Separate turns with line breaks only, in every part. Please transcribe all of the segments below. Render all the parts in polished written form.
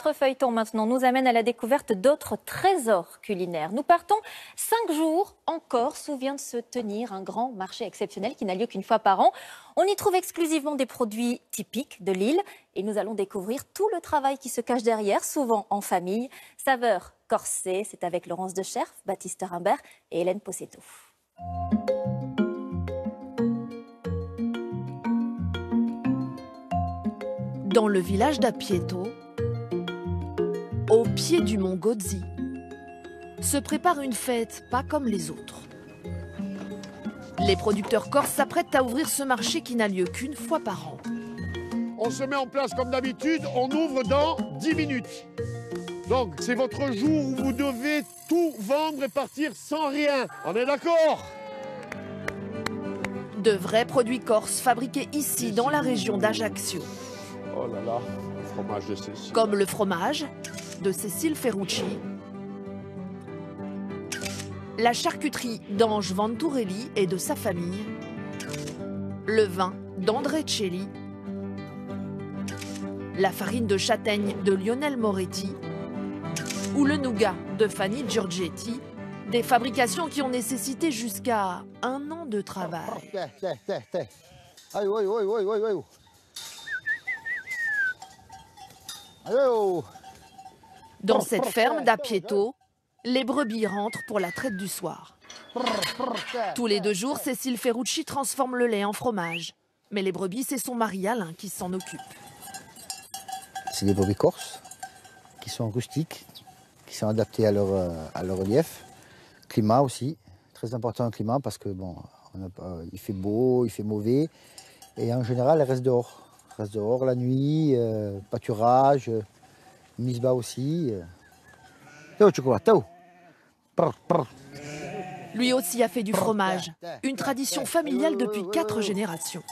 Notre feuilleton maintenant nous amène à la découverte d'autres trésors culinaires. Nous partons 5 jours en Corse où vient de se tenir un grand marché exceptionnel qui n'a lieu qu'une fois par an. On y trouve exclusivement des produits typiques de l'île et nous allons découvrir tout le travail qui se cache derrière, souvent en famille. Saveurs corsées, c'est avec Laurence Decherf, Baptiste Rimbert et Hélène Possetto.
Dans le village d'Apieto, au pied du mont Gozzi, se prépare une fête pas comme les autres. Les producteurs corses s'apprêtent à ouvrir ce marché qui n'a lieu qu'une fois par an.
On se met en place comme d'habitude, on ouvre dans 10 minutes. Donc c'est votre jour où vous devez tout vendre et partir sans rien. On est d'accord?
De vrais produits corses fabriqués ici dans la région d'Ajaccio.
Oh là là, le fromage de Cécile.
Comme le fromage de Cécile Ferrucci, la charcuterie d'Ange Venturelli et de sa famille, le vin d'André Celli, la farine de châtaigne de Lionel Moretti ou le nougat de Fanny Giorgetti, des fabrications qui ont nécessité jusqu'à 1 an de travail. Dans cette ferme d'Apieto, les brebis rentrent pour la traite du soir. Tous les 2 jours, Cécile Ferrucci transforme le lait en fromage. Mais les brebis, c'est son mari Alain qui s'en occupe.
C'est des brebis corses qui sont rustiques, qui sont adaptées à leur relief. Climat aussi, très important le climat parce que bon, il fait beau, il fait mauvais. Et en général, elles restent dehors. Elles restent dehors la nuit, pâturage, mise bas aussi.
Lui aussi a fait du fromage, une tradition familiale depuis 4 générations.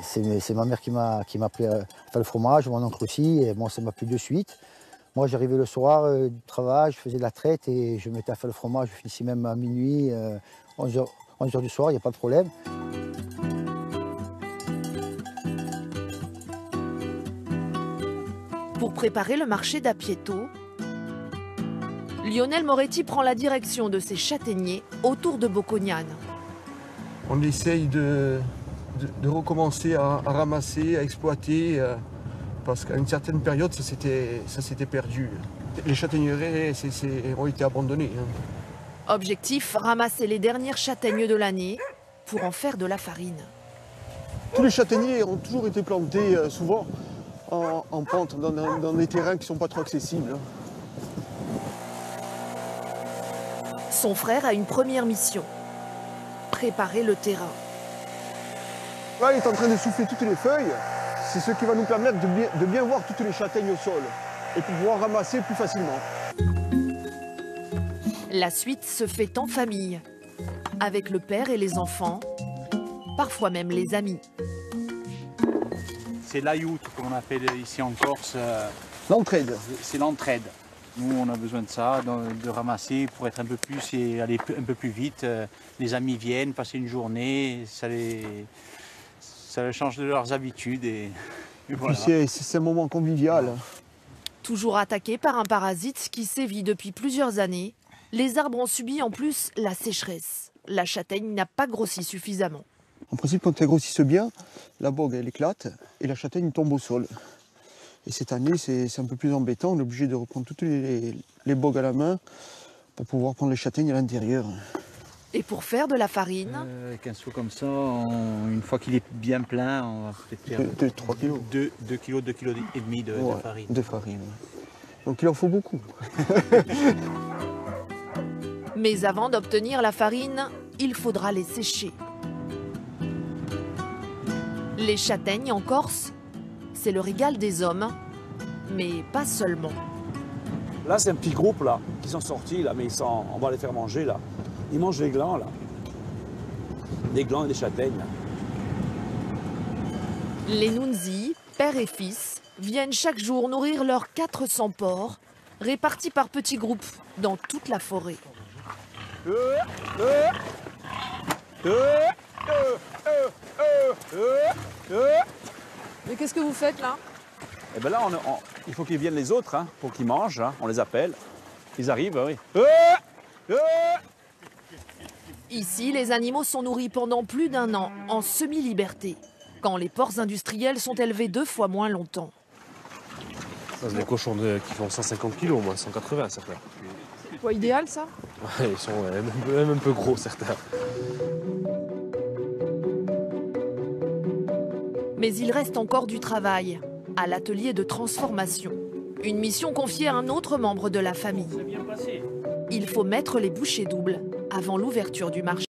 C'est ma mère qui m'a appris à faire le fromage, mon oncle aussi, et moi ça m'a plu de suite. Moi j'arrivais le soir du travail, je faisais de la traite et je me mettais à faire le fromage, je finissais même à minuit, 11h du soir, il n'y a pas de problème.
Pour préparer le marché d'Apieto, Lionel Moretti prend la direction de ses châtaigniers autour de Boccognane.
On essaye de recommencer à ramasser, à exploiter, parce qu'à une certaine période, ça s'était perdu. Les châtaigneraies ont été abandonnées.
Objectif, ramasser les dernières châtaignes de l'année pour en faire de la farine.
Tous les châtaigniers ont toujours été plantés souvent en pente, dans des terrains qui ne sont pas trop accessibles.
Son frère a une première mission, préparer le terrain.
Là, il est en train de souffler toutes les feuilles. C'est ce qui va nous permettre de bien voir toutes les châtaignes au sol et pour pouvoir ramasser plus facilement.
La suite se fait en famille, avec le père et les enfants, parfois même les amis.
C'est l'ayout qu'on appelle ici en Corse.
L'entraide.
C'est l'entraide. Nous, on a besoin de ça, de ramasser pour être un peu plus et aller un peu plus vite. Les amis viennent, passer une journée, ça change de leurs habitudes. Et voilà.
C'est un moment convivial.
Toujours attaqués par un parasite qui sévit depuis plusieurs années, les arbres ont subi en plus la sécheresse. La châtaigne n'a pas grossi suffisamment.
En principe, quand elles grossissent bien, la bogue elle éclate et la châtaigne tombe au sol. Et cette année, c'est un peu plus embêtant. On est obligé de reprendre toutes les bogues à la main pour pouvoir prendre les châtaignes à l'intérieur.
Et pour faire de la farine,
avec un seau comme ça, une fois qu'il est bien plein, on va peut-être faire
3 kilos.
2 kilos, 2 kilos et demi de farine.
De farine. Donc il en faut beaucoup.
Mais avant d'obtenir la farine, il faudra les sécher. Les châtaignes en Corse, c'est le régal des hommes, mais pas seulement.
Là, c'est un petit groupe là, qui sont sortis, là, mais on va les faire manger là. Ils mangent les glands là. Des glands et des châtaignes. Là.
Les Nunzi, père et fils, viennent chaque jour nourrir leurs 400 porcs, répartis par petits groupes dans toute la forêt.
Mais qu'est-ce que vous faites là?
Et bien là, Il faut qu'ils viennent les autres, hein, pour qu'ils mangent. Hein. On les appelle. Ils arrivent, oui.
Ici, les animaux sont nourris pendant plus d'1 an, en semi-liberté, quand les porcs industriels sont élevés 2 fois moins longtemps.
Ça, c'est des cochons qui font 150 kg, moi, 180 certains.
C'est pas idéal, ça?
Ouais, ils sont même un peu gros, certains.
Mais il reste encore du travail, à l'atelier de transformation. Une mission confiée à un autre membre de la famille. Il faut mettre les bouchées doubles avant l'ouverture du marché.